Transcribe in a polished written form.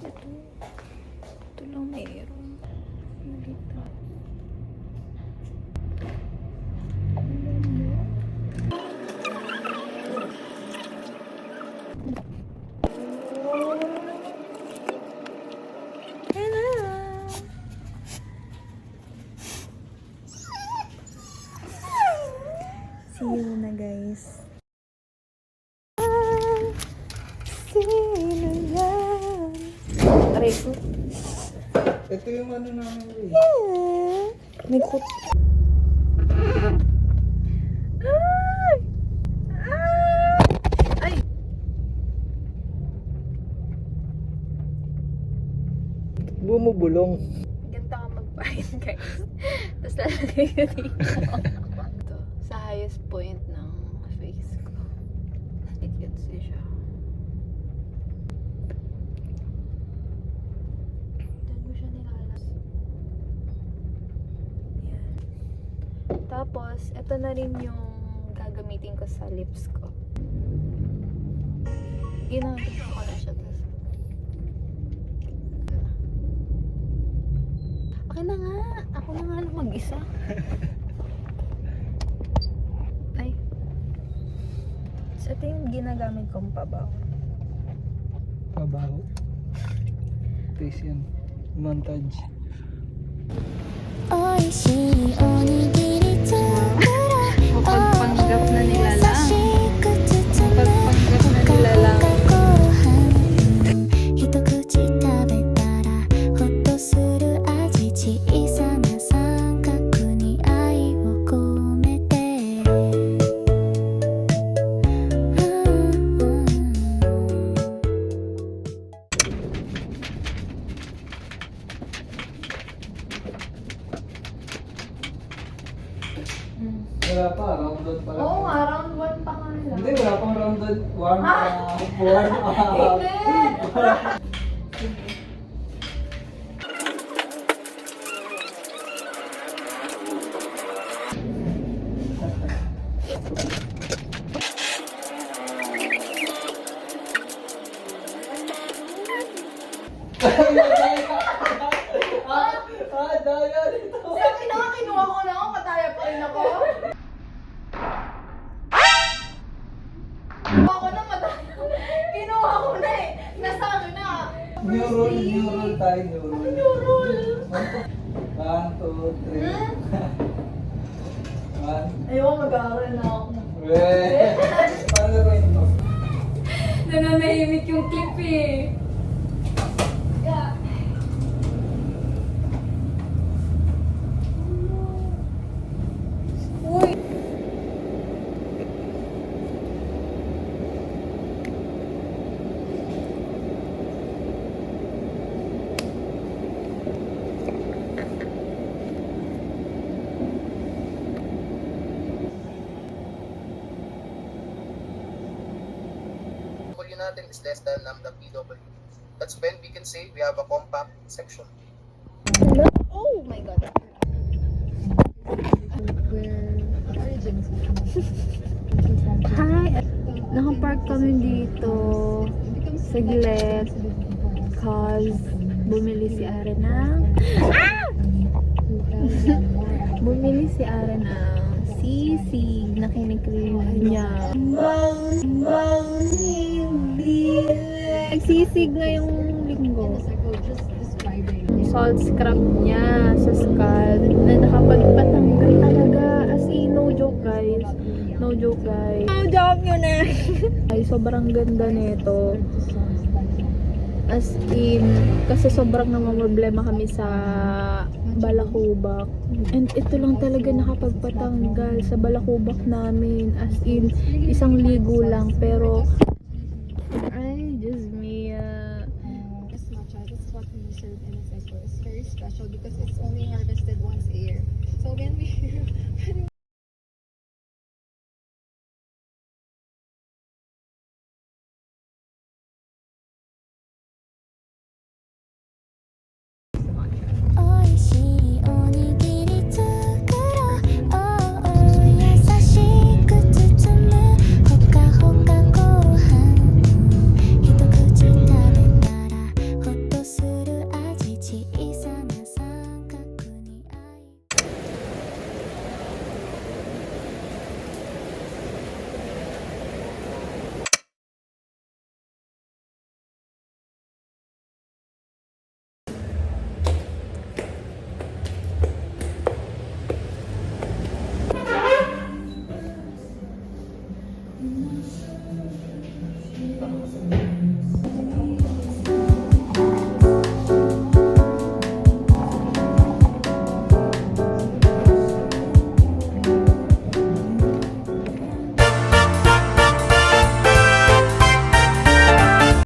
Ito lang mayroon. Dito. See you na guys. Sino yan? Aray ko. Ito yung ano namin eh. May kut. Ay! Ay! Bumubulong. Ganito ka magpahin guys. Tapos lalagay ko dito. Ito, sa highest point ng face ko. Ikits siya. Diyan ko siya nilalas. Yan. Tapos, ito na rin yung gagamitin ko sa lips ko. Ginagawa ko na siya. Tapos, akin na nga. Ako na nga lang mag-isa. Ay. So, ito yung ginagamit kong pabaw. Pabaho. Taste yan. Montage. Pagpanggap na nila lang. Pagpanggap na nila lang. Wala pa, round doon pa lang. Oo nga, round 1 pa nga nila. Hindi, wala pang round doon. Warm up. Warm up. Daya dito. Sabi na nga, kinuha ko na ako, mataya pa rin ako. Kinuha ko na, mataya. Kinuha ko na eh. Nasa ano na. New rule tayo, new rule. New rule. 1, 2, 3. 1. Ayoko, mag-aaral na ako. Weh. Paano rin mo? Nananahimik yung clip eh. Yeah. Uy! W natin is less than lambda PW. That's when we can say we have a compact section. Oh my god. Hi! Nakapark kami dito saglit cause bumili si Are ng bumili si Are ng sisig na kinikriwan niya. Nagsisig ngayong linggo. Salt scrub niya sa scalp na nakapagpatanggal talaga. As in, no joke guys. No joke guys. No joke yun eh. Ay, sobrang ganda nito. As in, kasi sobrang namamroblema kami sa balakubak. And ito lang talaga nakapagpatanggal sa balakubak namin. As in, isang ligo lang. Pero, ay, Diyos mia. This matcha, this is what we serve in Mexico. It's very special because it's only harvested once a year. So when we